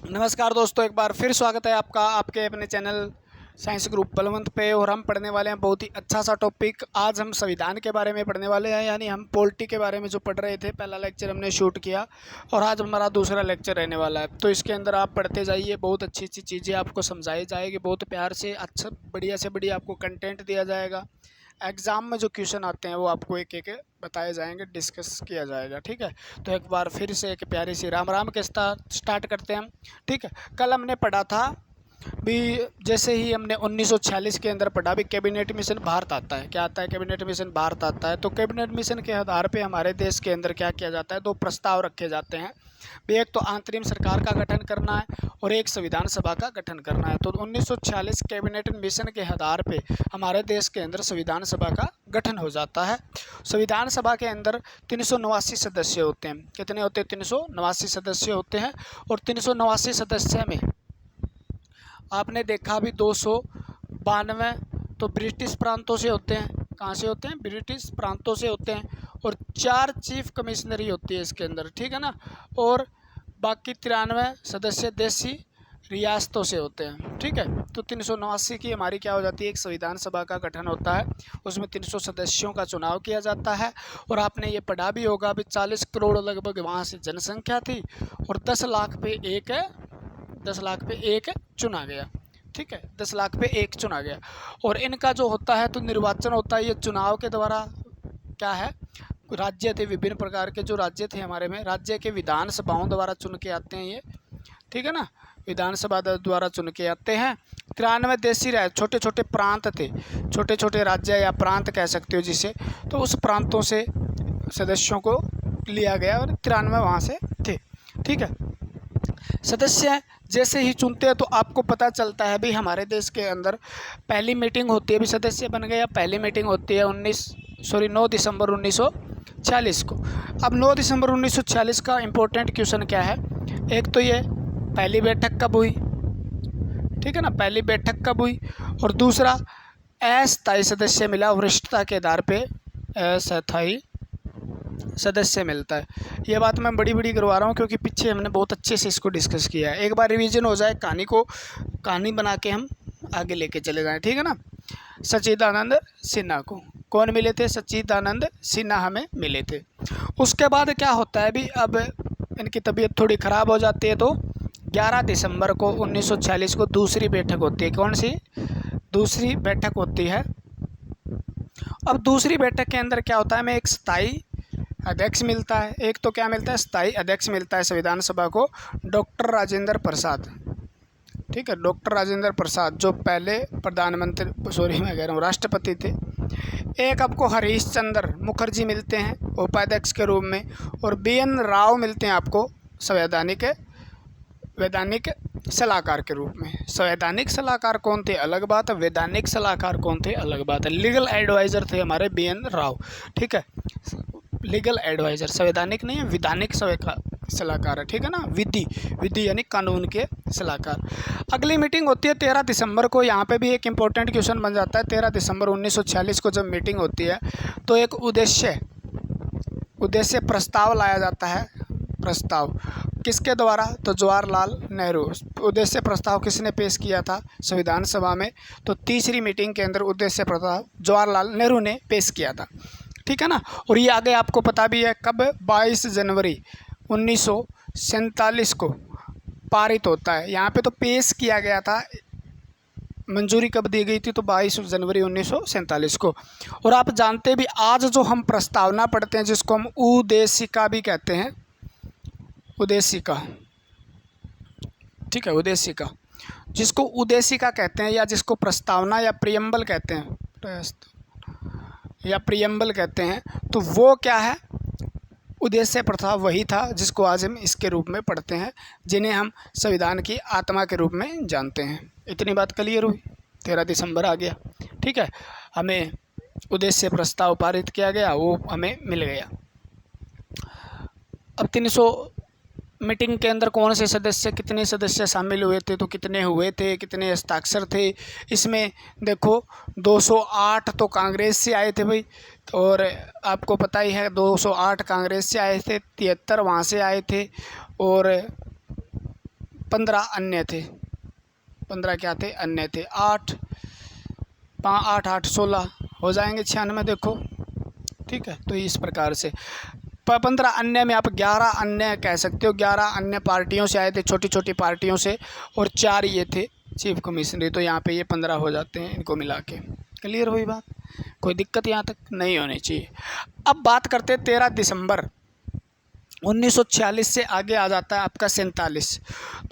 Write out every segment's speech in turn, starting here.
नमस्कार दोस्तों, एक बार फिर स्वागत है आपका आपके अपने चैनल साइंस ग्रुप बलवंत पे। और हम पढ़ने वाले हैं बहुत ही अच्छा सा टॉपिक। आज हम संविधान के बारे में पढ़ने वाले हैं, यानी हम पॉलिटी के बारे में जो पढ़ रहे थे। पहला लेक्चर हमने शूट किया और आज हमारा दूसरा लेक्चर रहने वाला है। तो इसके अंदर आप पढ़ते जाइए, बहुत अच्छी अच्छी चीज़ें आपको समझाई जाएगी, बहुत प्यार से अच्छा बढ़िया से बढ़िया आपको कंटेंट दिया जाएगा। एग्ज़ाम में जो क्वेश्चन आते हैं वो आपको एक एक बताए जाएंगे, डिस्कस किया जाएगा। ठीक है, तो एक बार फिर से एक प्यारी सी राम राम के स्टार्ट करते हैं हम। ठीक है, कल हमने पढ़ा था भी, जैसे ही हमने 1946 के अंदर पढ़ा भी कैबिनेट मिशन भारत आता है। क्या आता है? कैबिनेट मिशन भारत आता है। तो कैबिनेट मिशन के आधार पे हमारे देश के अंदर क्या किया जाता है, दो प्रस्ताव रखे जाते हैं भी। एक तो अंतरिम सरकार का गठन करना है और एक संविधान सभा का गठन करना है। तो 1946 कैबिनेट मिशन के आधार पे हमारे देश के अंदर संविधान सभा का गठन हो जाता है। संविधान सभा के अंदर 389 सदस्य होते हैं। कितने होते हैं? 389 सदस्य होते हैं। और 389 सदस्य में आपने देखा भी 292 तो ब्रिटिश प्रांतों से होते हैं। कहाँ से होते हैं? ब्रिटिश प्रांतों से होते हैं। और 4 चीफ कमिश्नरी होती है इसके अंदर, ठीक है ना। और बाकी 93 सदस्य देशी रियासतों से होते हैं। ठीक है, तो 389 की हमारी क्या हो जाती है, एक संविधान सभा का गठन होता है। उसमें 300 सदस्यों का चुनाव किया जाता है। और आपने ये पढ़ा भी होगा भी 40 करोड़ लगभग वहाँ से जनसंख्या थी और 10 लाख पे एक चुना गया। ठीक है, 10 लाख पे एक चुना गया। और इनका जो होता है तो निर्वाचन होता है ये चुनाव के द्वारा। क्या है? राज्य थे, विभिन्न प्रकार के जो राज्य थे हमारे में, राज्य के विधानसभाओं द्वारा चुन के आते हैं ये। ठीक है ना, विधानसभा द्वारा चुन के आते हैं। 93 देशी छोटे छोटे प्रांत थे, छोटे छोटे राज्य या प्रांत कह सकते हो जिसे। तो उस प्रांतों से सदस्यों को लिया गया और 93 वहाँ से थे। ठीक है, सदस्य जैसे ही चुनते हैं तो आपको पता चलता है भी हमारे देश के अंदर पहली मीटिंग होती है, भी सदस्य बन गया। पहली मीटिंग होती है 9 दिसंबर 1946 को। अब 9 दिसंबर 1946 का इम्पोर्टेंट क्वेश्चन क्या है? एक तो ये पहली बैठक कब हुई, ठीक है ना, पहली बैठक कब हुई। और दूसरा अस्थायी सदस्य मिला, वरिष्ठता के आधार पे अस्थायी सदस्य मिलता है। ये बात मैं बड़ी बड़ी करवा रहा हूँ क्योंकि पीछे हमने बहुत अच्छे से इसको डिस्कस किया है। एक बार रिवीजन हो जाए, कहानी बना के हम आगे लेके चले जाएं। ठीक है ना। सच्चिदानंद सिन्हा को कौन मिले थे? सच्चिदानंद सिन्हा हमें मिले थे। उसके बाद क्या होता है भी, अब इनकी तबीयत थोड़ी ख़राब हो जाती है। तो 11 दिसंबर को 1946 को दूसरी बैठक होती है। कौन सी? दूसरी बैठक होती है। अब दूसरी बैठक के अंदर क्या होता है, हमें एक स्थायी अध्यक्ष मिलता है। एक तो क्या मिलता है? स्थायी अध्यक्ष मिलता है संविधान सभा को, डॉक्टर राजेंद्र प्रसाद। ठीक है, डॉक्टर राजेंद्र प्रसाद जो पहले प्रधानमंत्री, मैं कह रहा हूँ राष्ट्रपति थे। एक आपको हरीश चंद्र मुखर्जी मिलते हैं उपाध्यक्ष के रूप में। और BN राव मिलते हैं आपको वैधानिक सलाहकार के रूप में। संवैधानिक सलाहकार कौन थे? अलग बात है। वैधानिक सलाहकार कौन थे? अलग बात है। लीगल एडवाइज़र थे हमारे BN राव। ठीक है, लीगल एडवाइज़र, संवैधानिक नहीं है, विधानिक सलाहकार है। ठीक है ना, विधि यानी कानून के सलाहकार। अगली मीटिंग होती है 13 दिसंबर को। यहाँ पे भी एक इम्पोर्टेंट क्वेश्चन बन जाता है। 13 दिसंबर 1946 को जब मीटिंग होती है तो एक उद्देश्य प्रस्ताव लाया जाता है। प्रस्ताव किसके द्वारा? तो जवाहरलाल नेहरू। उद्देश्य प्रस्ताव किसने पेश किया था संविधान सभा में? तो तीसरी मीटिंग के अंदर उद्देश्य प्रस्ताव जवाहरलाल नेहरू ने पेश किया था। ठीक है ना। और ये आगे आपको पता भी है कब? 22 जनवरी 1947 को पारित होता है। यहाँ पे तो पेश किया गया था, मंजूरी कब दी गई थी? तो 22 जनवरी 1947 को। और आप जानते भी, आज जो हम प्रस्तावना पढ़ते हैं जिसको हम उद्देशिका भी कहते हैं, उद्देशिका। ठीक है, उद्देशिका, जिसको उद्देशिका कहते हैं या जिसको प्रस्तावना या प्रियम्बल कहते हैं, तो वो क्या है? उद्देश्य प्रस्ताव वही था जिसको आज हम इसके रूप में पढ़ते हैं, जिन्हें हम संविधान की आत्मा के रूप में जानते हैं। इतनी बात क्लियर हुई। 13 दिसंबर आ गया। ठीक है, हमें उद्देश्य प्रस्ताव पारित किया गया, वो हमें मिल गया। अब 300 मीटिंग के अंदर कौन से सदस्य, कितने सदस्य शामिल हुए थे, तो कितने हुए थे, कितने हस्ताक्षर थे? इसमें देखो 208 तो कांग्रेस से आए थे भाई। और आपको पता ही है 208 कांग्रेस से आए थे, 73 वहाँ से आए थे। और 15 अन्य थे, 15 क्या थे? अन्य थे। 8 8 8 16 हो जाएंगे 96, देखो, ठीक है। तो इस प्रकार से 15 अन्य में आप 11 अन्य कह सकते हो, 11 अन्य पार्टियों से आए थे, छोटी छोटी पार्टियों से, और 4 ये थे चीफ कमिश्नर। तो यहाँ पे ये 15 हो जाते हैं इनको मिला के। क्लियर हुई बात? कोई दिक्कत यहाँ तक नहीं होनी चाहिए। अब बात करते हैं 13 दिसंबर 1946 से आगे आ जाता है आपका 47।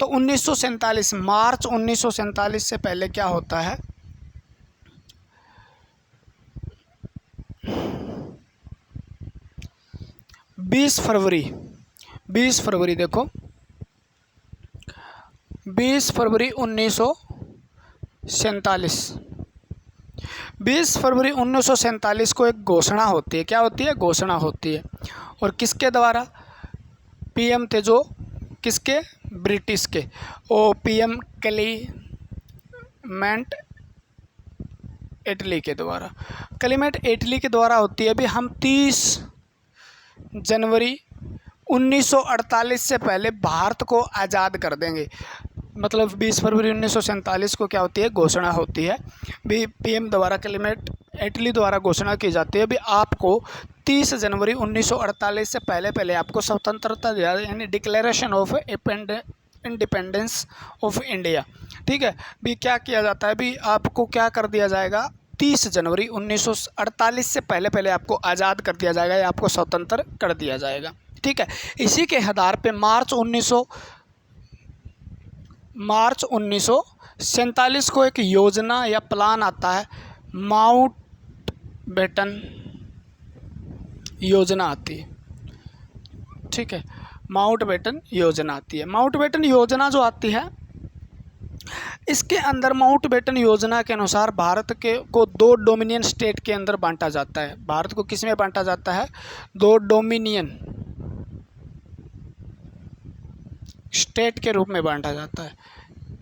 तो 1947 मार्च 1947 से पहले क्या होता है? 20 फरवरी देखो, 20 फरवरी 1947, 20 फरवरी 1947 को एक घोषणा होती है। क्या होती है? घोषणा होती है। और किसके द्वारा? पीएम थे जो, किसके? ब्रिटिश के। ओ पीएम क्लेमेंट एटली के द्वारा, क्लेमेंट एटली के द्वारा होती है। अभी हम 30 जनवरी 1948 से पहले भारत को आज़ाद कर देंगे। मतलब 20 फरवरी 1947 को क्या होती है? घोषणा होती है। भी पीएम द्वारा, क्लेमेंट एटली द्वारा घोषणा की जाती है। भी आपको 30 जनवरी 1948 से पहले आपको स्वतंत्रता, यानी declaration of independence of India, ठीक है। भी क्या किया जाता है? भी आपको क्या कर दिया जाएगा? 30 जनवरी 1948 से पहले आपको आज़ाद कर दिया जाएगा, या आपको स्वतंत्र कर दिया जाएगा, ठीक है। इसी के आधार पे मार्च 1947 को एक योजना या प्लान आता है, माउंटबेटन योजना आती है, ठीक है। माउंटबेटन योजना आती है। माउंटबेटन योजना जो आती है, इसके अंदर माउंटबेटन योजना के अनुसार भारत के को 2 डोमिनियन स्टेट के अंदर बांटा जाता है। भारत को किस में बांटा जाता है? 2 डोमिनियन स्टेट के रूप में बांटा जाता है।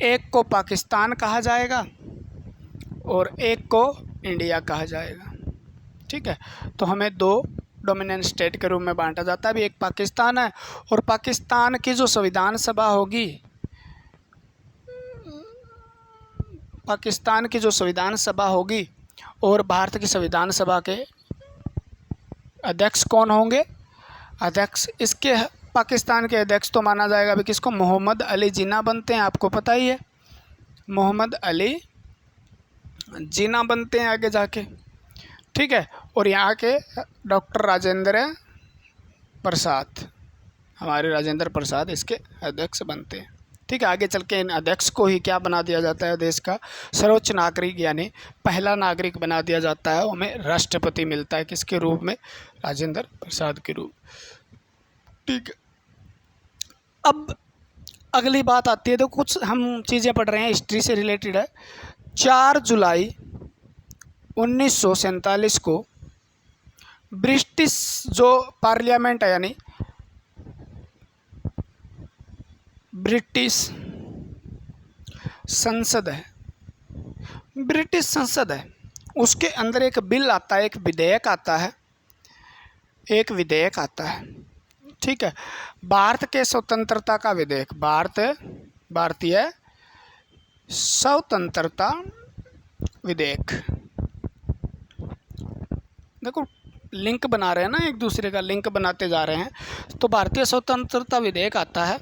एक को पाकिस्तान कहा जाएगा और एक को इंडिया कहा जाएगा, ठीक है। तो हमें 2 डोमिनियन स्टेट के रूप में बांटा जाता है। अभी एक पाकिस्तान है, और पाकिस्तान की जो संविधान सभा होगी, पाकिस्तान की जो संविधान सभा होगी, और भारत की संविधान सभा के अध्यक्ष कौन होंगे? अध्यक्ष, इसके पाकिस्तान के अध्यक्ष तो माना जाएगा अभी किसको? मोहम्मद अली जिन्ना बनते हैं, आपको पता ही है, मोहम्मद अली जिन्ना बनते हैं आगे जाके, ठीक है। और यहाँ के डॉक्टर राजेंद्र प्रसाद, हमारे राजेंद्र प्रसाद इसके अध्यक्ष बनते हैं, ठीक है। आगे चल के इन अध्यक्ष को ही क्या बना दिया जाता है? देश का सर्वोच्च नागरिक, यानी पहला नागरिक बना दिया जाता है। हमें राष्ट्रपति मिलता है, किसके रूप में? राजेंद्र प्रसाद के रूप, ठीक है। अब अगली बात आती है, तो कुछ हम चीज़ें पढ़ रहे हैं, हिस्ट्री से रिलेटेड है। 4 जुलाई 1947 को ब्रिटिश जो पार्लियामेंट है, यानी ब्रिटिश संसद है, ब्रिटिश संसद है, उसके अंदर एक बिल आता है, एक विधेयक आता है, एक विधेयक आता है, ठीक है। भारत के स्वतंत्रता का विधेयक, भारतीय स्वतंत्रता विधेयक। देखो लिंक बना रहे हैं ना, एक दूसरे का लिंक बनाते जा रहे हैं। तो भारतीय स्वतंत्रता विधेयक आता है,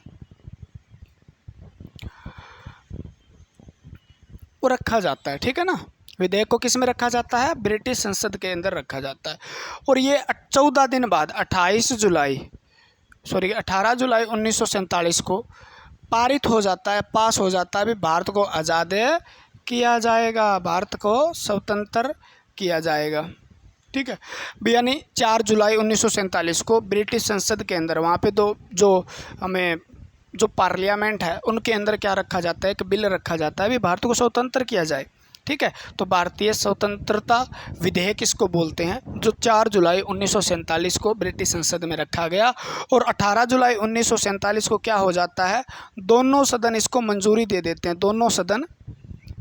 वो रखा जाता है, ठीक है ना। विधेयक को किस में रखा जाता है? ब्रिटिश संसद के अंदर रखा जाता है। और ये 14 दिन बाद 18 जुलाई 1947 को पारित हो जाता है, पास हो जाता है। अभी भारत को आज़ाद किया जाएगा, भारत को स्वतंत्र किया जाएगा, ठीक है। यानी 4 जुलाई 1947 को ब्रिटिश संसद के अंदर, वहाँ पे जो पार्लियामेंट है उनके अंदर क्या रखा जाता है? एक बिल रखा जाता है, अभी भारत को स्वतंत्र किया जाए, ठीक है। तो भारतीय स्वतंत्रता विधेयक इसको बोलते हैं, जो 4 जुलाई 1947 को ब्रिटिश संसद में रखा गया। और 18 जुलाई 1947 को क्या हो जाता है? दोनों सदन इसको मंजूरी दे देते हैं, दोनों सदन,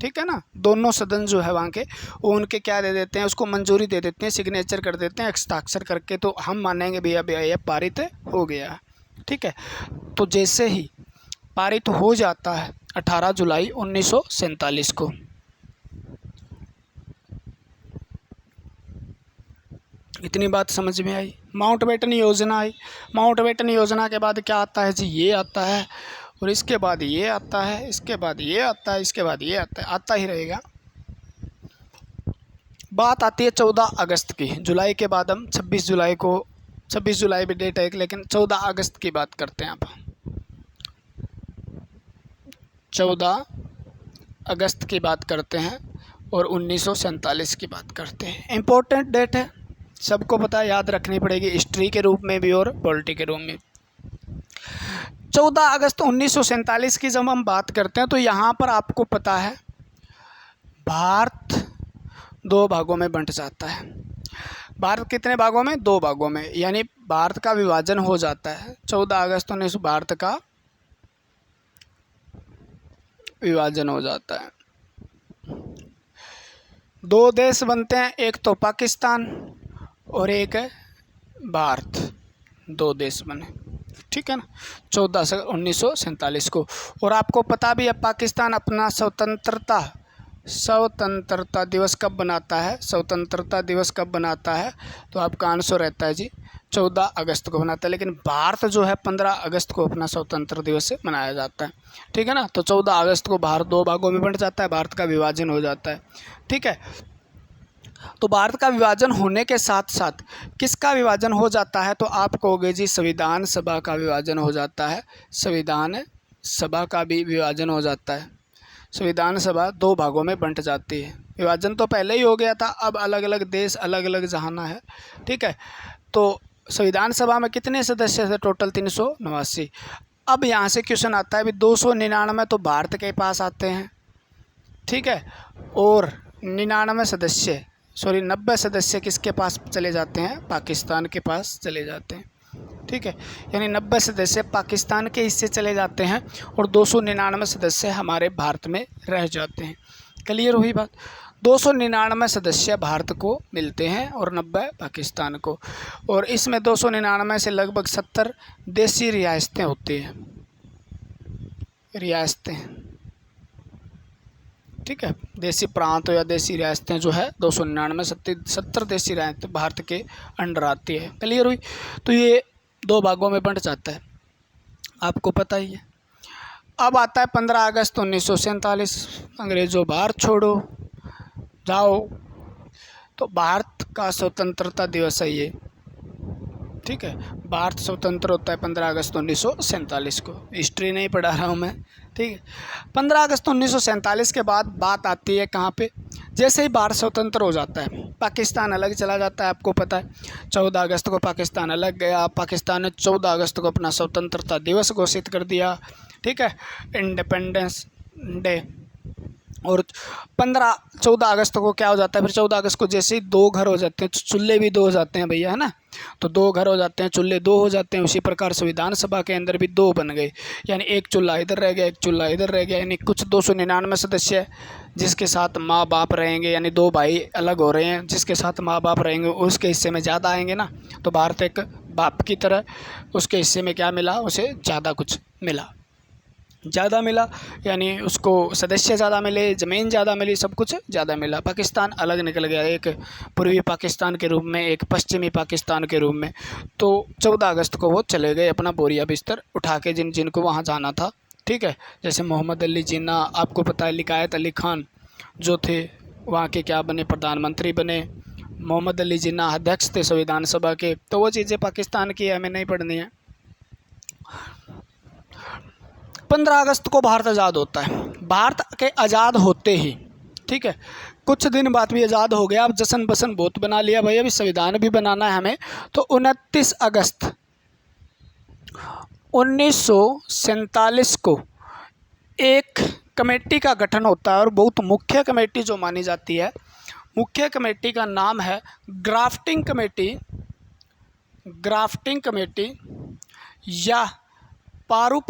ठीक है ना। दोनों सदन जो है वहाँ के, वो उनके क्या दे देते हैं? उसको मंजूरी दे देते हैं, सिग्नेचर कर देते हैं, हस्ताक्षर करके, तो हम मानेंगे भैया ये पारित हो गया, ठीक है। तो जैसे ही पारित हो जाता है 18 जुलाई 1947 को। इतनी बात समझ में आई। माउंटबेटन योजना आई। माउंटबेटन योजना के बाद क्या आता है जी, ये आता है, और इसके बाद ये आता है, इसके बाद ये आता है, इसके बाद ये आता है, आता ही रहेगा। बात आती है 14 अगस्त की। जुलाई के बाद हम 26 जुलाई भी डेट है, लेकिन 14 अगस्त की बात करते हैं आप। 14 अगस्त की बात करते हैं और 1947 की बात करते हैं। इम्पोर्टेंट डेट है, सबको पता है, याद रखनी पड़ेगी हिस्ट्री के रूप में भी और पॉलिटी के रूप में। 14 अगस्त 1947 की जब हम बात करते हैं तो यहाँ पर आपको पता है भारत 2 भागों में बंट जाता है। भारत कितने भागों में? 2 भागों में, यानी भारत का विभाजन हो जाता है 14 अगस्त 19 भारत का विभाजन हो जाता है। 2 देश बनते हैं, एक तो पाकिस्तान और एक है भारत। 2 देश बने, ठीक है ना, 14 1947 को। और आपको पता भी है पाकिस्तान अपना स्वतंत्रता दिवस कब बनाता है? स्वतंत्रता दिवस कब बनाता है? तो आपका आंसर रहता है जी 14 अगस्त को बनाता है। लेकिन भारत जो है 15 अगस्त को अपना स्वतंत्र दिवस से मनाया जाता है, ठीक है ना। तो 14 अगस्त को भारत 2 भागों में बंट जाता है, भारत का विभाजन हो जाता है, ठीक है। तो भारत का विभाजन होने के साथ साथ किसका विभाजन हो जाता है? तो आप कहोगे जी संविधान सभा का विभाजन हो जाता है। संविधान सभा का भी विभाजन हो जाता है। संविधान सभा 2 भागों में बंट जाती है। विभाजन तो पहले ही हो गया था, अब अलग अलग देश अलग अलग जहाना है, ठीक है। तो संविधान सभा में कितने सदस्य थे? टोटल 389। अब यहाँ से क्वेश्चन आता है भी 299 तो भारत के पास आते हैं, ठीक है, और 90 सदस्य किसके पास चले जाते हैं? पाकिस्तान के पास चले जाते हैं, ठीक है। यानी 90 सदस्य पाकिस्तान के हिस्से चले जाते हैं और 299 सदस्य हमारे भारत में रह जाते हैं। क्लियर हुई बात? 299 सदस्य भारत को मिलते हैं और 90 पाकिस्तान को। और इसमें 299 से लगभग 70 देसी रियासतें होती हैं, रियासतें, ठीक है। देसी प्रांत या देसी रियासतें जो है 299 70 देसी रियासतें भारत के अंडर आती है। क्लियर हुई? तो ये 2 भागों में बंट जाता है, आपको पता ही है। अब आता है 15 अगस्त 1947, अंग्रेज़ों भारत छोड़ो जाओ। तो भारत का स्वतंत्रता दिवस है ये, ठीक है। भारत स्वतंत्र होता है 15 अगस्त 1947 को। हिस्ट्री नहीं पढ़ा रहा हूँ मैं, ठीक है। 15 अगस्त 1947 के बाद बात आती है कहाँ पे? जैसे ही भारत स्वतंत्र हो जाता है पाकिस्तान अलग चला जाता है, आपको पता है 14 अगस्त को पाकिस्तान अलग गया। पाकिस्तान ने 14 अगस्त को अपना स्वतंत्रता दिवस घोषित कर दिया, ठीक है, इंडिपेंडेंस डे। और 14 अगस्त को क्या हो जाता है? फिर 14 अगस्त को जैसे ही 2 घर हो जाते हैं, चूल्हे भी 2 हो जाते हैं भैया, है ना। तो 2 घर हो जाते हैं, चूल्हे 2 हो जाते हैं। उसी प्रकार संविधान सभा के अंदर भी 2 बन गए, यानी एक चूल्हा इधर रह गया, एक चूल्हा इधर रह गया। यानी कुछ 299 सदस्य जिसके साथ माँ बाप रहेंगे, यानी 2 भाई अलग हो रहे हैं, जिसके साथ माँ बाप रहेंगे उसके हिस्से में ज़्यादा आएंगे ना। तो भारत एक बाप की तरह, उसके हिस्से में क्या मिला? उसे ज़्यादा कुछ मिला, ज़्यादा मिला, यानी उसको सदस्य ज़्यादा मिले, ज़मीन ज़्यादा मिली, सब कुछ ज़्यादा मिला। पाकिस्तान अलग निकल गया, एक पूर्वी पाकिस्तान के रूप में, एक पश्चिमी पाकिस्तान के रूप में। तो 14 अगस्त को वो चले गए अपना बोरिया बिस्तर उठा के, जिनको वहाँ जाना था, ठीक है। जैसे मोहम्मद अली जिन्ना, आपको पता है लियाकत अली खान जो थे वहाँ के क्या बने? प्रधानमंत्री बने। मोहम्मद अली जिन्ना अध्यक्ष थे संविधान सभा के। तो वो चीज़ें पाकिस्तान की हमें नहीं पढ़नी है। 15 अगस्त को भारत आज़ाद होता है। भारत के आज़ाद होते ही, ठीक है, कुछ दिन बाद भी आज़ाद हो गया। अब जश्न बसन बहुत बना लिया भाई, अभी संविधान भी बनाना है हमें। तो 29 अगस्त 1947 को एक कमेटी का गठन होता है, और बहुत मुख्य कमेटी जो मानी जाती है, मुख्य कमेटी का नाम है ड्राफ्टिंग कमेटी। ड्राफ्टिंग कमेटी या प्रारूप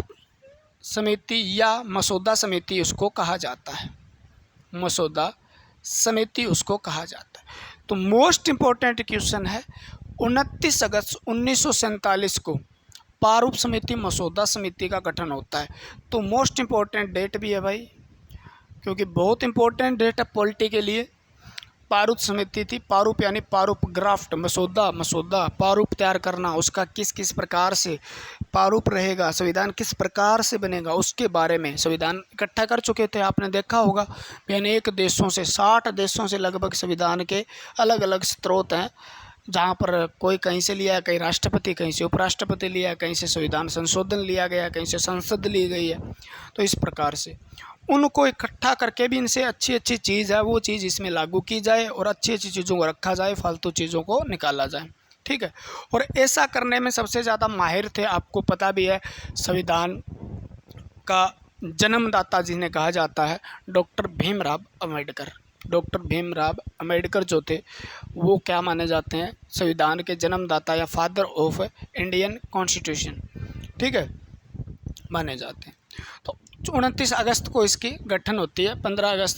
समिति या मसौदा समिति उसको कहा जाता है। मसौदा समिति उसको कहा जाता है। तो मोस्ट इम्पोर्टेंट क्वेश्चन है 29 अगस्त 1947 को प्रारूप समिति मसौदा समिति का गठन होता है। तो मोस्ट इम्पोर्टेंट डेट भी है भाई, क्योंकि बहुत इंपॉर्टेंट डेट है पॉलिटी के लिए। प्रारूप समिति थी, प्रारूप यानी प्रारूप ग्राफ्ट, मसौदा प्रारूप तैयार करना, उसका किस किस प्रकार से प्रारूप रहेगा, संविधान किस प्रकार से बनेगा, उसके बारे में संविधान इकट्ठा कर चुके थे। आपने देखा होगा अनेक देशों से, 60 देशों से लगभग संविधान के अलग अलग स्रोत हैं, जहाँ पर कोई कहीं से लिया है, कहीं राष्ट्रपति, कहीं से उपराष्ट्रपति लिया है, कहीं से संविधान संशोधन लिया गया, कहीं से संसद ली गई है। तो इस प्रकार से उनको इकट्ठा करके भी इनसे अच्छी अच्छी चीज़ है वो चीज़ इसमें लागू की जाए और अच्छी अच्छी चीज़ों को रखा जाए, फालतू चीज़ों को निकाला जाए। ठीक है, और ऐसा करने में सबसे ज़्यादा माहिर थे, आपको पता भी है, संविधान का जन्मदाता जिन्हें कहा जाता है डॉक्टर भीमराव अम्बेडकर। डॉक्टर भीमराव अम्बेडकर जो थे वो क्या माने जाते हैं, संविधान के जन्मदाता या फादर ऑफ इंडियन कॉन्स्टिट्यूशन, ठीक है, माने जाते हैं। तो 29 अगस्त को इसकी गठन होती है, 19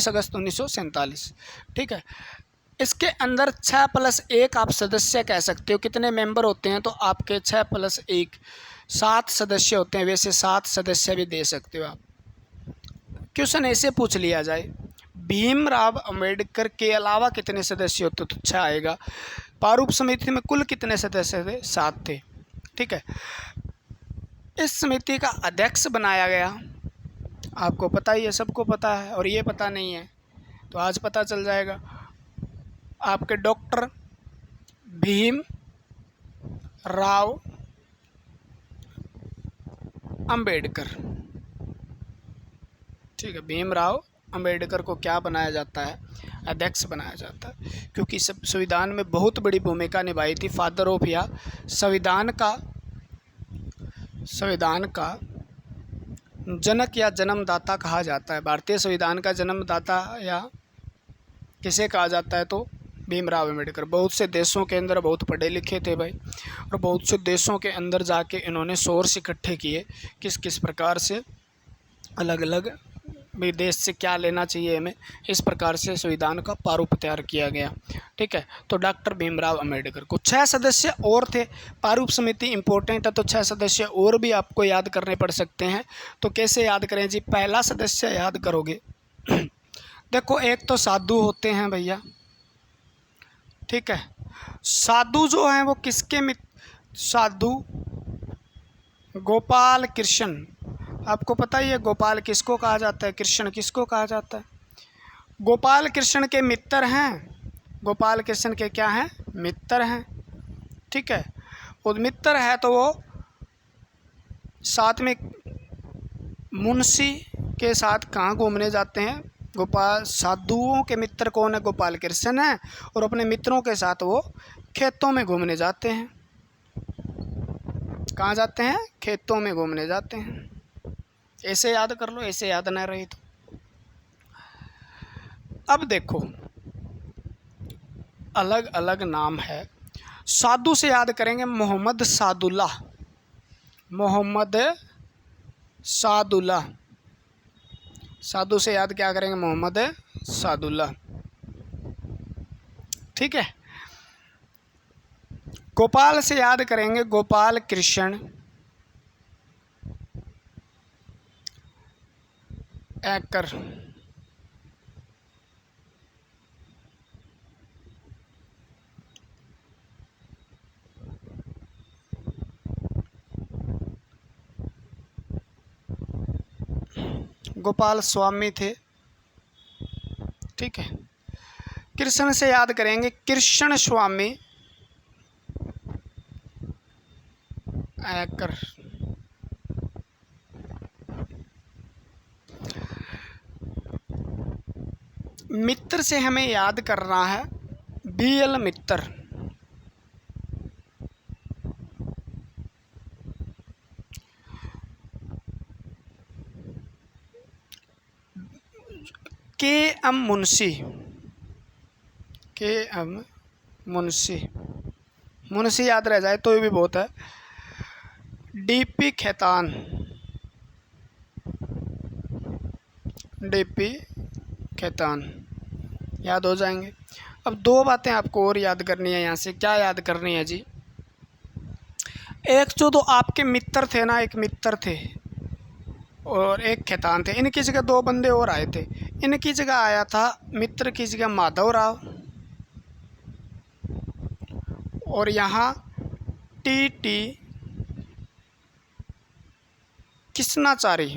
अगस्त 1947। ठीक है, इसके अंदर 6+1 आप सदस्य कह सकते हो। कितने मेंबर होते हैं, तो आपके 6+1 7 सदस्य होते हैं। वैसे 7 सदस्य भी दे सकते हो आप। क्वेश्चन ऐसे पूछ लिया जाए, भीमराव अम्बेडकर के अलावा कितने सदस्य होते तो 6 आएगा। प्रारूप समिति में कुल कितने सदस्य थे, 7 थे। ठीक है, इस समिति का अध्यक्ष बनाया गया, आपको पता ही है, सबको पता है, और ये पता नहीं है तो आज पता चल जाएगा, आपके डॉक्टर भीम राव अंबेडकर। ठीक है, भीमराव अंबेडकर को क्या बनाया जाता है, अध्यक्ष बनाया जाता है, क्योंकि सब संविधान में बहुत बड़ी भूमिका निभाई थी। फादर ऑफ या संविधान का जनक या जन्मदाता कहा जाता है। भारतीय संविधान का जन्मदाता या किसे कहा जाता है, तो भीमराव अम्बेडकर। बहुत से देशों के अंदर बहुत पढ़े लिखे थे भाई, और बहुत से देशों के अंदर जाके इन्होंने सोर्स इकट्ठे किए, किस किस प्रकार से अलग अलग विदेश से क्या लेना चाहिए हमें, इस प्रकार से संविधान का प्रारूप तैयार किया गया। ठीक है, तो डॉक्टर भीमराव अम्बेडकर को 6 सदस्य और थे। प्रारूप समिति इंपॉर्टेंट है, तो 6 सदस्य और भी आपको याद करने पड़ सकते हैं। तो कैसे याद करें जी, पहला सदस्य याद करोगे देखो, एक तो साधु होते हैं भैया। ठीक है, साधु जो हैं वो किसके साधु गोपाल कृष्ण, आपको पता ही है गोपाल किसको कहा जाता है, कृष्ण किसको कहा जाता है। गोपाल कृष्ण के मित्र हैं, गोपाल कृष्ण के क्या हैं, मित्र हैं। ठीक है, और मित्र है तो वो साथ में मुंशी के साथ कहाँ घूमने जाते हैं, गोपाल साधुओं के मित्र कौन है, गोपाल कृष्ण है, और अपने मित्रों के साथ वो खेतों में घूमने जाते हैं। कहाँ जाते हैं, खेतों में घूमने जाते हैं। ऐसे याद कर लो, ऐसे याद ना रही तो। अब देखो, अलग अलग नाम है। साधु से याद करेंगे मोहम्मद सादुल्लाह, मोहम्मद सादुल्लाह। साधु से याद क्या करेंगे, मोहम्मद सादुल्लाह। ठीक है, गोपाल से याद करेंगे गोपाल कृष्ण ऐकर। गोपाल स्वामी थे। ठीक है, कृष्ण से याद करेंगे कृष्ण स्वामी ऐकर। मित्र से हमें याद करना है BL मित्र। KM मुंशी, KM मुंशी, मुंशी याद रह जाए तो ये भी बहुत है। DP खेतान, DP खेतान याद हो जाएंगे। अब 2 बातें आपको और याद करनी है यहाँ से। क्या याद करनी है जी, एक जो तो आपके मित्र थे ना, एक मित्र थे और एक खेतान थे, इनकी जगह दो बंदे और आए थे। इनकी जगह आया था मित्र की जगह माधव राव, और यहाँ टी कृष्णाचारी।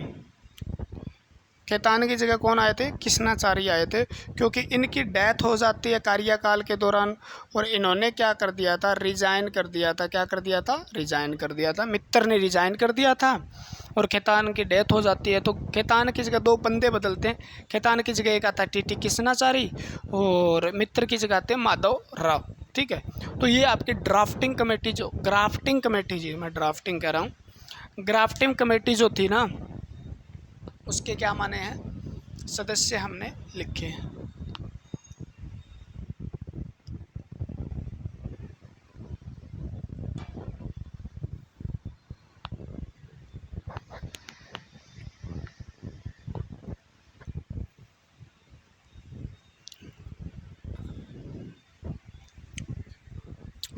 खेतान की जगह कौन आए थे? कृष्णाचारी आए थे, क्योंकि इनकी डेथ हो जाती है कार्यकाल के दौरान, और इन्होंने क्या कर दिया था? रिजाइन कर दिया था। क्या कर दिया था? रिजाइन कर दिया था। मित्र ने रिजाइन कर दिया था और खेतान की डेथ हो जाती है, तो खेतान की जगह दो बंदे बदलते हैं। खेतान की जगह एक आता है टी कृष्णाचारी और मित्र की जगह आते हैं माधव राव। ठीक है, तो ये आपकी ड्राफ्टिंग कमेटी, जो ग्राफ्टिंग कमेटी, जी मैं ड्राफ्टिंग कह रहा हूँ, ग्राफ्टिंग कमेटी जो थी ना, उसके क्या माने हैं? सदस्य हमने लिखे हैं।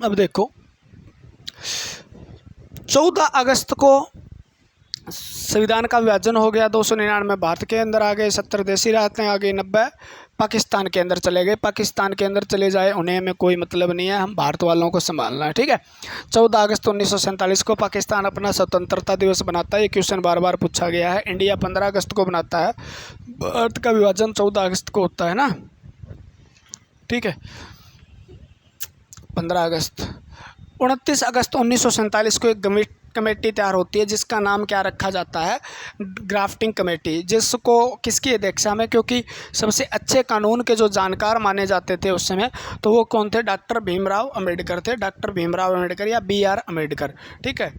अब देखो, 14 अगस्त को संविधान का विभाजन हो गया। 299 भारत के अंदर आ गए, 70 देशी राहतें आ गई, 90 पाकिस्तान के अंदर चले गए। पाकिस्तान के अंदर चले जाए, उन्हें हमें कोई मतलब नहीं है, हम भारत वालों को संभालना है। ठीक है, 14 अगस्त 1947 को पाकिस्तान अपना स्वतंत्रता दिवस बनाता है। ये क्वेश्चन बार बार पूछा गया है। इंडिया 15 अगस्त को बनाता है, भारत का विभाजन 14 अगस्त को होता है ना। ठीक है, 15 अगस्त। 29 अगस्त 1947 को एक कमेटी तैयार होती है, जिसका नाम क्या रखा जाता है? Grafting committee. जिसको किसकी अध्यक्षता में? क्योंकि सबसे अच्छे कानून के जो जानकार माने जाते थे उस समय, तो वो कौन थे? डॉक्टर भीमराव अम्बेडकर थे। डॉक्टर भीमराव अम्बेडकर या BR अम्बेडकर। ठीक है,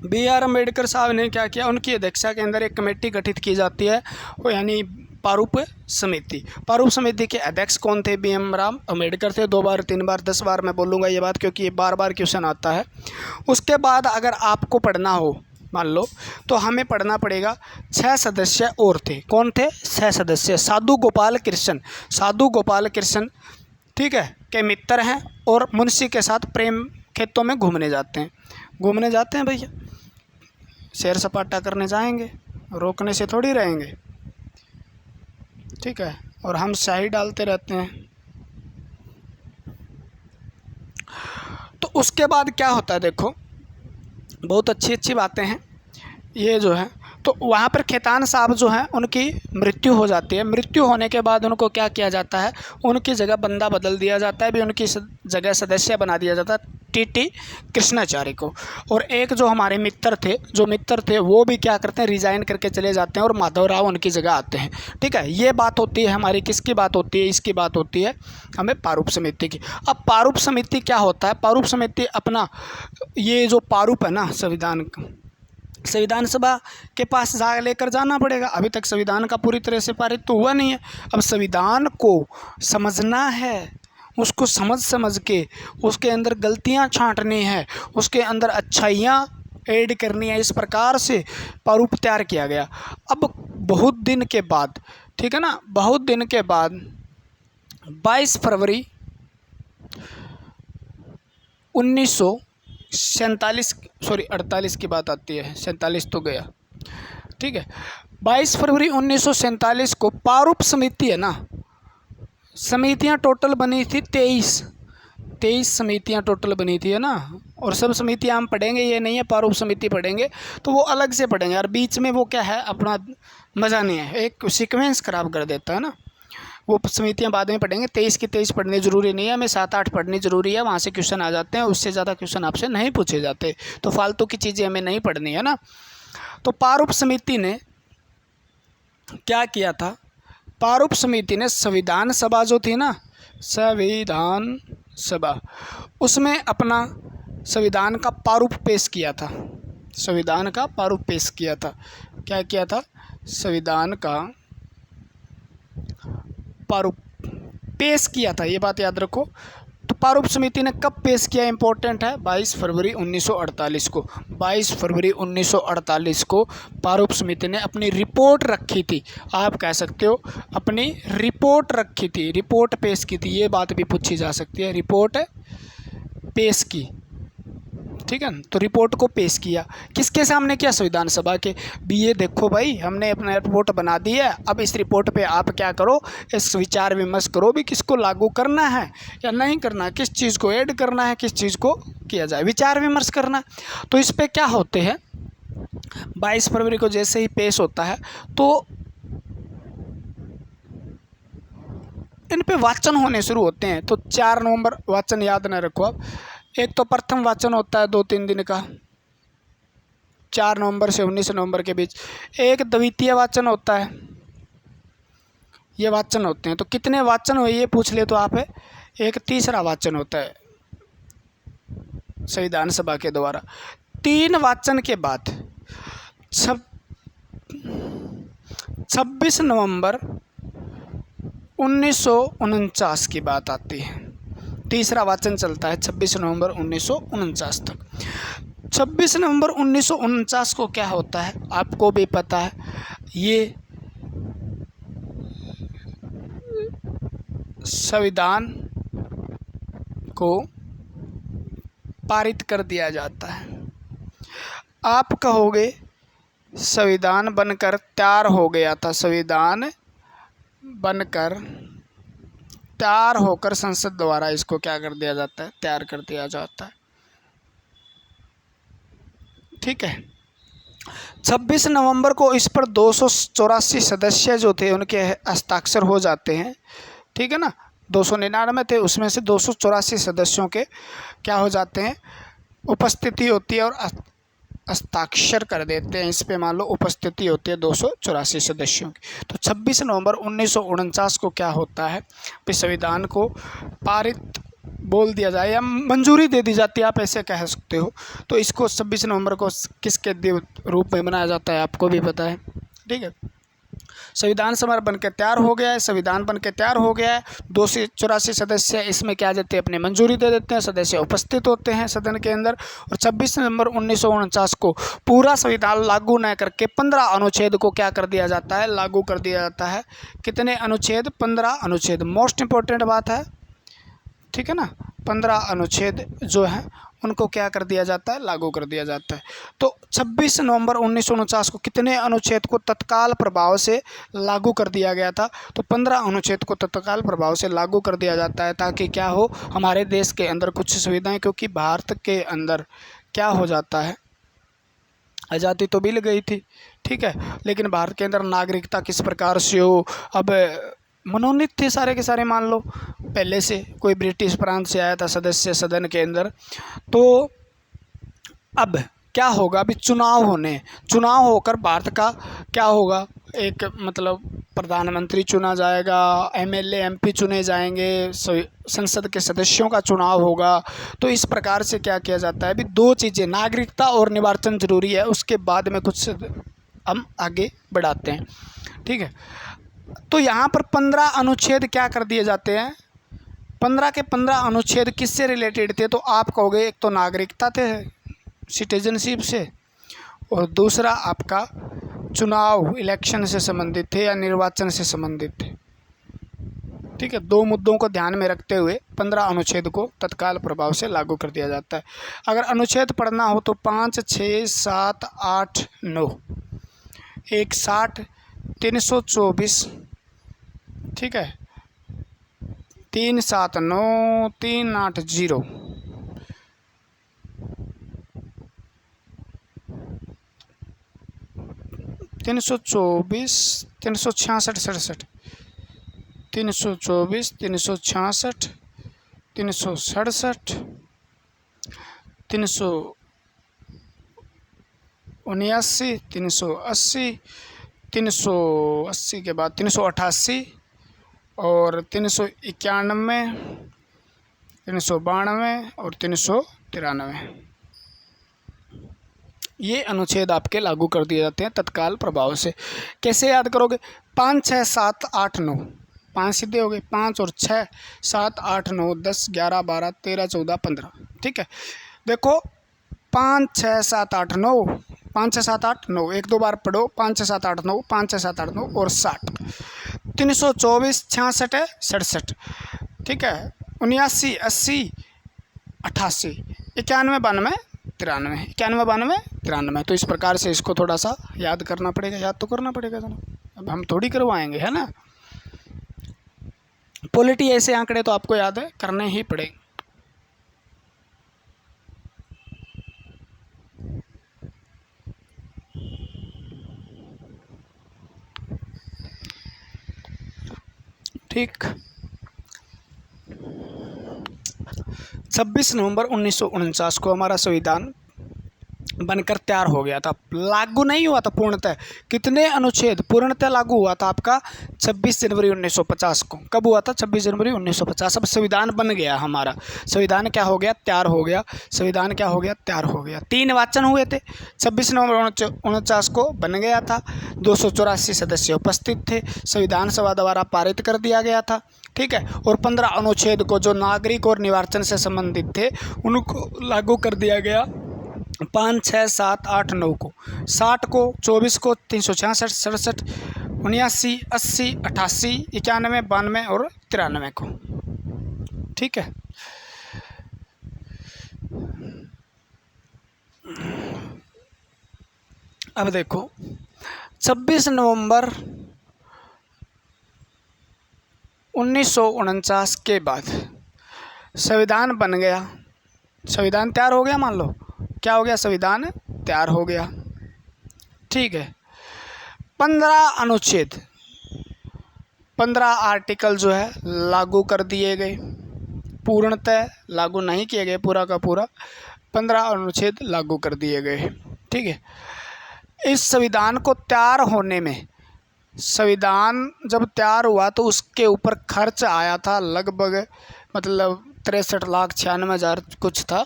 BR अम्बेडकर साहब ने क्या किया? उनकी अध्यक्षता के अंदर एक कमेटी गठित की जाती है, वो यानी प्रारूप समिति। प्रारूप समिति के अध्यक्ष कौन थे? भीमराव अम्बेडकर थे। 2 बार 3 बार 10 बार मैं बोलूँगा ये बात, क्योंकि ये बार बार क्वेश्चन आता है। उसके बाद अगर आपको पढ़ना हो, मान लो, तो हमें पढ़ना पड़ेगा 6 सदस्य और थे। कौन थे? 6 सदस्य। साधु गोपाल कृष्ण, साधु गोपाल कृष्ण, ठीक है, के मित्र हैं और मुंशी के साथ प्रेम खेतों में घूमने जाते हैं। घूमने जाते हैं भैया, सैर सपाटा करने जाएंगे, रोकने से थोड़ी रहेंगे। ठीक है, और हम शाही डालते रहते हैं। तो उसके बाद क्या होता है? देखो, बहुत अच्छी अच्छी बातें हैं ये जो है। तो वहाँ पर खेतान साहब जो हैं, उनकी मृत्यु हो जाती है। मृत्यु होने के बाद उनको क्या किया जाता है? उनकी जगह बंदा बदल दिया जाता है, भी उनकी जगह सदस्य बना दिया जाता है टी कृष्णाचारी को। और एक जो हमारे मित्र थे वो भी क्या करते हैं? रिजाइन करके चले जाते हैं और माधव राव उनकी जगह आते हैं। ठीक है, ये बात होती है हमारी, किसकी बात होती है? इसकी बात होती है हमें प्रारूप समिति की। अब प्रारूप समिति क्या होता है? प्रारूप समिति अपना ये जो प्रारूप है ना संविधान सभा के पास लेकर जाना पड़ेगा। अभी तक संविधान का पूरी तरह से पारित तो हुआ नहीं है। अब संविधान को समझना है, उसको समझ के उसके अंदर गलतियां छांटनी है, उसके अंदर अच्छाइयाँ ऐड करनी है। इस प्रकार से प्रारूप तैयार किया गया। अब बहुत दिन के बाद, ठीक है ना, बहुत दिन के बाद 22 फरवरी 48 की बात आती है, 47 तो गया। ठीक है, 22 फरवरी 1947 को प्रारूप समिति है ना, समितियां टोटल बनी थी 23 समितियां टोटल बनी थी, है ना। और सब समितियां हम पढ़ेंगे, ये नहीं है प्रारूप समिति पढ़ेंगे तो वो अलग से पढ़ेंगे, और बीच में वो क्या है, अपना मज़ा नहीं है, एक सीक्वेंस खराब कर देता है ना। वो समितियां बाद में पढ़ेंगे। 23 की 23 पढ़नी ज़रूरी नहीं है, हमें 7-8 पढ़नी ज़रूरी है, वहाँ से क्वेश्चन आ जाते हैं, उससे ज़्यादा क्वेश्चन आपसे नहीं पूछे जाते, तो फालतू की चीज़ें हमें नहीं पढ़नी है ना। तो प्रारूप समिति ने क्या किया था? प्रारूप समिति ने संविधान सभा जो थी ना, संविधान सभा, उसमें अपना संविधान का प्रारूप पेश किया था। संविधान का प्रारूप पेश किया था। क्या किया था? संविधान का प्रारूप पेश किया था, ये बात याद रखो। तो प्रारूप समिति ने कब पेश किया, इंपॉर्टेंट है, 22 फरवरी 1948 को। 22 फरवरी 1948 को प्रारूप समिति ने अपनी रिपोर्ट रखी थी, आप कह सकते हो अपनी रिपोर्ट रखी थी, रिपोर्ट पेश की थी। ये बात भी पूछी जा सकती है, रिपोर्ट पेश की ठीक है। तो रिपोर्ट को पेश किया, किसके सामने किया? संविधान सभा के। भी ये देखो भाई, हमने अपना रिपोर्ट बना दी है, अब इस रिपोर्ट पे आप क्या करो, इस विचार विमर्श करो भी किसको लागू करना है या नहीं करना है, किस चीज़ को ऐड करना है, किस चीज़ को किया जाए, विचार विमर्श करना। तो इस पर क्या होते हैं, 22 फरवरी को जैसे ही पेश होता है तो इन पे वाचन होने शुरू होते हैं। तो 4 नवंबर वाचन याद न रखो अब। एक तो प्रथम वाचन होता है 2-3 दिन का, 4 नवंबर से 19 नवंबर के बीच। एक द्वितीय वाचन होता है, ये वाचन होते हैं। तो कितने वाचन हुए ये पूछ ले तो आप है, एक तीसरा वाचन होता है संविधान सभा के द्वारा। 3 वाचन के बाद 26 नवंबर 1949 की बात आती है। तीसरा वाचन चलता है 26 नवंबर 1949 तक। 26 नवंबर 1949 को क्या होता है आपको भी पता है, ये संविधान को पारित कर दिया जाता है। आप कहोगे संविधान बनकर तैयार हो गया था, संविधान बनकर तैयार होकर संसद द्वारा इसको क्या कर दिया जाता है, तैयार कर दिया जाता है। ठीक है। 26 नवंबर को इस पर 284 सदस्य जो थे उनके हस्ताक्षर हो जाते हैं। ठीक है ना, 299 थे, उसमें से 284 सदस्यों के क्या हो जाते हैं, उपस्थिति होती है और हस्ताक्षर कर देते हैं। इस पे मान लो उपस्थिति होती है 284 सदस्यों की। तो 26 नवंबर 1949 को क्या होता है, संविधान को पारित बोल दिया जाए या मंजूरी दे दी जाती है, आप ऐसे कह सकते हो। तो इसको 26 नवंबर को किसके रूप में मनाया जाता है आपको भी पता है। ठीक है, संविधान सभा बनकर तैयार हो गया है, संविधान बनकर तैयार हो गया है। 284 सदस्य इसमें क्या देते हैं, अपने मंजूरी दे देते हैं, सदस्य उपस्थित होते हैं सदन के अंदर। और 26 नवंबर 1949 को पूरा संविधान लागू न करके 15 अनुच्छेद को क्या कर दिया जाता है, लागू कर दिया जाता है। कितने अनुच्छेद, 15 अनुच्छेद, मोस्ट इंपॉर्टेंट बात है। ठीक है ना, 15 अनुच्छेद जो है उनको क्या कर दिया जाता है, लागू कर दिया जाता है। तो 26 नवंबर 1949 को कितने अनुच्छेद को तत्काल प्रभाव से लागू कर दिया गया था, तो 15 अनुच्छेद को तत्काल प्रभाव से लागू कर दिया जाता है, ताकि क्या हो, हमारे देश के अंदर कुछ सुविधाएं, क्योंकि भारत के अंदर क्या हो जाता है, आज़ादी तो मिल गई थी, ठीक है, लेकिन भारत के अंदर नागरिकता किस प्रकार से हो, अब मनोनीत थे सारे के सारे, मान लो पहले से कोई ब्रिटिश प्रांत से आया था सदस्य सदन के अंदर। तो अब क्या होगा, अभी चुनाव होकर भारत का क्या होगा, एक मतलब प्रधानमंत्री चुना जाएगा, एमएलए एमपी चुने जाएंगे, संसद के सदस्यों का चुनाव होगा। तो इस प्रकार से क्या किया जाता है, अभी 2 चीज़ें, नागरिकता और निर्वाचन जरूरी है, उसके बाद में कुछ हम आगे बढ़ाते हैं। ठीक है, तो यहाँ पर 15 अनुच्छेद क्या कर दिए जाते हैं, 15 के 15 अनुच्छेद किससे रिलेटेड थे, तो आप कहोगे एक तो नागरिकता थे, सिटीजनशिप से, और दूसरा आपका चुनाव इलेक्शन से संबंधित थे या निर्वाचन से संबंधित थे। ठीक है, 2 मुद्दों को ध्यान में रखते हुए 15 अनुच्छेद को तत्काल प्रभाव से लागू कर दिया जाता है। अगर अनुच्छेद पढ़ना हो तो 5, 6, 7, 8, 9, 160, 324, ठीक है, 379, 380, 324, 366, 67, 324, 366, 367, 379, 380, 380 के बाद 388 और 391, 392 और 393, ये अनुच्छेद आपके लागू कर दिए जाते हैं तत्काल प्रभाव से। कैसे याद करोगे, 5, 6, 7, 8, 9, 5 सीधे हो गए, 5 और 6, 7, 8, 9, 10, 11, 12, 13, 14, 15। ठीक है, देखो 5, 6, 7, 8, 9, 5, 6, 7, 8, 9, 1 2 बार पढ़ो, 5, 6, 7, 8, 9, 5, 6, 7, 8, 9 और 60, 324, 66, 67, ठीक है, 79, 80, 88, 91, 92, 93, 91, 92, 93। तो इस प्रकार से इसको थोड़ा सा याद करना पड़ेगा, याद तो करना पड़ेगा जनाब, अब हम थोड़ी करवाएंगे, है ना। पॉलिटी ऐसे आंकड़े तो आपको याद है करने ही पड़ेंगे। ठीक, 26 नवंबर 1949 को हमारा संविधान बनकर तैयार हो गया था, लागू नहीं हुआ था पूर्णतः। कितने अनुच्छेद पूर्णतः लागू हुआ था आपका 26 जनवरी 1950 को। कब हुआ था? 26 जनवरी 1950। अब संविधान बन गया हमारा, संविधान क्या हो गया? तैयार हो गया। संविधान क्या हो गया? तैयार हो गया। 3 वाचन हुए थे, 26 नवंबर 1949 को बन गया था, 284 सदस्य उपस्थित थे, संविधान सभा द्वारा पारित कर दिया गया था, ठीक है। और 15 अनुच्छेद को जो नागरिक और निर्वाचन से संबंधित थे उनको लागू कर दिया गया। 5, 6, 7, 8, 9 को, 60 को, 24 को, 366, 67, 79, 80, 88, 91, 92 और 93 को, ठीक है। अब देखो 26 नवंबर 1949 के बाद संविधान बन गया, संविधान तैयार हो गया, मान लो क्या हो गया? संविधान तैयार हो गया, ठीक है। 15 अनुच्छेद, 15 आर्टिकल जो है लागू कर दिए गए, पूर्णतः लागू नहीं किए गए पूरा का पूरा, 15 अनुच्छेद लागू कर दिए गए, ठीक है। इस संविधान को तैयार होने में, संविधान जब तैयार हुआ तो उसके ऊपर खर्च आया था लगभग, मतलब 63,96,000 कुछ था,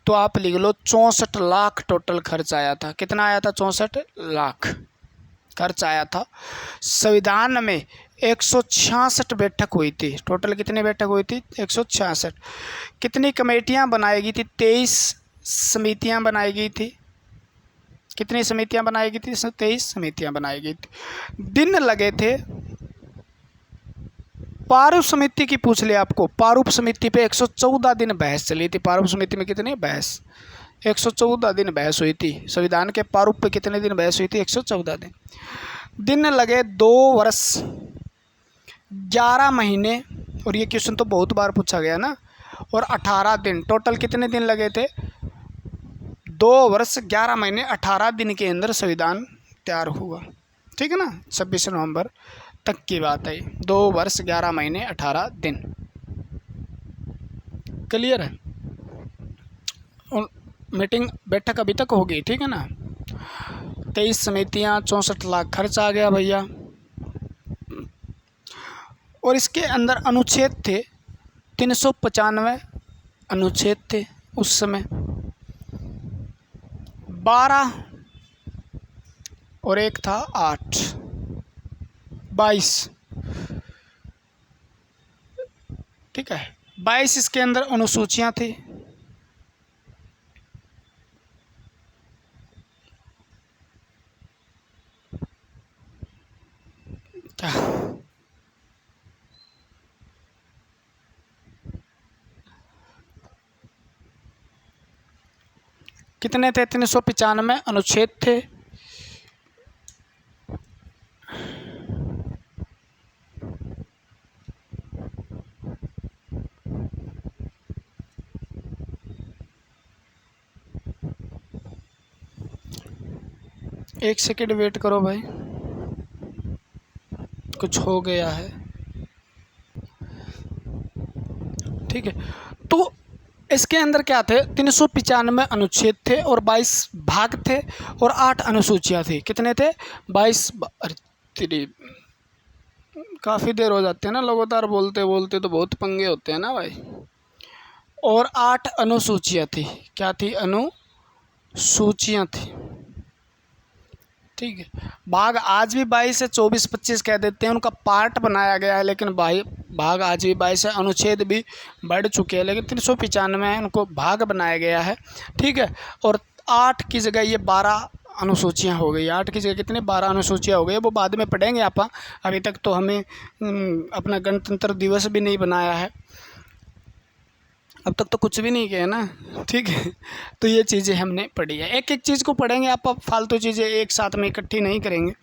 तो आप लिख लो 64 लाख टोटल खर्च आया था। कितना आया था? 64 लाख खर्च आया था। संविधान में 166 बैठक हुई थी, टोटल कितनी बैठक हुई थी? 166। कितनी कमेटियां बनाई गई थी? 23 समितियां बनाई गई थी। कितनी समितियां बनाई गई थी? 23 समितियां बनाई गई थी। दिन लगे थे, पारूप समिति की पूछ लिया आपको, पारूप समिति पे 114 दिन बहस चली थी। पारूप समिति में कितनी बहस? 114 दिन बहस हुई थी। संविधान के पारूप पे कितने दिन बहस हुई थी? 114 दिन। दिन लगे 2 वर्ष 11 महीने, और ये क्वेश्चन तो बहुत बार पूछा गया ना, और 18 दिन, टोटल कितने दिन लगे थे? 2 वर्ष 11 महीने 18 दिन के अंदर संविधान तैयार हुआ, ठीक है ना। 26 नवंबर तक की बात है, 2 वर्ष 11 महीने 18 दिन, क्लियर है। मीटिंग बैठक अभी तक होगी, ठीक है ना। 23 समितियां, 64 लाख खर्च आ गया भैया। और इसके अंदर अनुच्छेद थे 395 अनुच्छेद थे उस समय, 12 और एक था 8, 22, ठीक है। 22 इसके अंदर अनुसूचियां थी, क्या कितने थे? 395 अनुच्छेद थे, एक सेकेंड वेट करो भाई, कुछ हो गया है, ठीक है। तो इसके अंदर क्या थे? 395 अनुच्छेद थे और 22 भाग थे और 8 अनुसूचियां थी। कितने थे? 22। अरे काफ़ी देर हो जाती है ना लगातार बोलते बोलते, तो बहुत पंगे होते हैं ना भाई। और 8 अनुसूचियां थी। क्या थी? अनुसूचियां थी, ठीक है। भाग आज भी 22 से 24, 25 कह देते हैं, उनका पार्ट बनाया गया है, लेकिन भाग आज भी 22 है। अनुच्छेद भी बढ़ चुके हैं, लेकिन 395 है, उनको भाग बनाया गया है, ठीक है। और 8 की जगह ये 12 अनुसूचियां हो गई। 8 की जगह कितने? 12 अनुसूचियां हो गई। वो बाद में पढ़ेंगे आप, अभी तक तो हमें अपना गणतंत्र दिवस भी नहीं बनाया है, अब तक तो कुछ भी नहीं किया ना, ठीक है। तो ये चीज़ें हमने पढ़ी है, एक एक चीज़ को पढ़ेंगे, आप फालतू चीज़ें एक साथ में इकट्ठी नहीं करेंगे।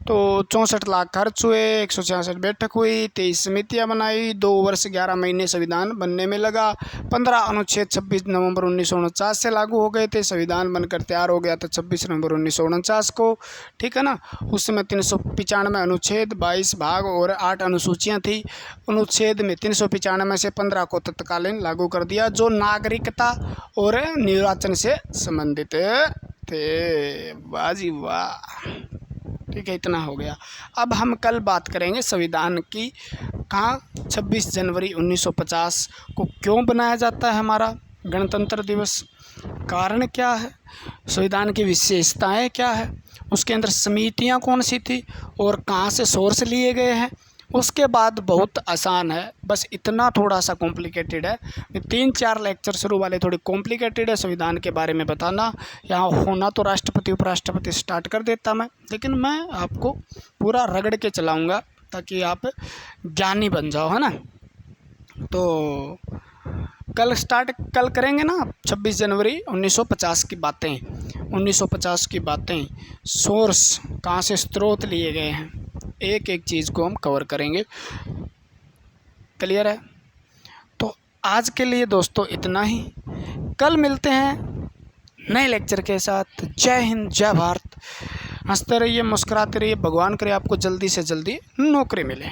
तो 64 लाख खर्च हुए, 166 बैठक हुई, 23 समितियाँ बनाई, 2 वर्ष 11 महीने संविधान बनने में लगा, 15 अनुच्छेद 26 नवंबर 1949 से लागू हो गए थे, संविधान बनकर तैयार हो गया था 26 नवंबर 1949 को, ठीक है ना। उसमें 395 अनुच्छेद, 22 भाग और 8 अनुसूचियाँ थी। अनुच्छेद में 395 में से 15 को तत्कालीन लागू कर दिया, जो नागरिकता और निर्वाचन से संबंधित थे। वाह जी वाह, ठीक है, इतना हो गया। अब हम कल बात करेंगे संविधान की। कहाँ 26 जनवरी 1950 को क्यों बनाया जाता है हमारा गणतंत्र दिवस, कारण क्या है, संविधान की विशेषताएं क्या है, उसके अंदर समितियां कौन सी थी और कहाँ से सोर्स लिए गए हैं। उसके बाद बहुत आसान है, बस इतना थोड़ा सा कॉम्प्लिकेटेड है। 3-4 लेक्चर शुरू वाले थोड़े कॉम्प्लिकेटेड है संविधान के बारे में बताना। यहाँ होना तो राष्ट्रपति उपराष्ट्रपति स्टार्ट कर देता मैं, लेकिन मैं आपको पूरा रगड़ के चलाऊँगा ताकि आप ज्ञानी बन जाओ, है ना। तो कल करेंगे ना 26 जनवरी 1950 की बातें, 1950 की बातें, सोर्स कहाँ से स्रोत लिए गए हैं, एक एक चीज़ को हम कवर करेंगे। क्लियर है। तो आज के लिए दोस्तों इतना ही, कल मिलते हैं नए लेक्चर के साथ। जय हिंद, जय भारत। हंसते रहिए, मुस्कुराते रहिए, भगवान करे आपको जल्दी से जल्दी नौकरी मिले।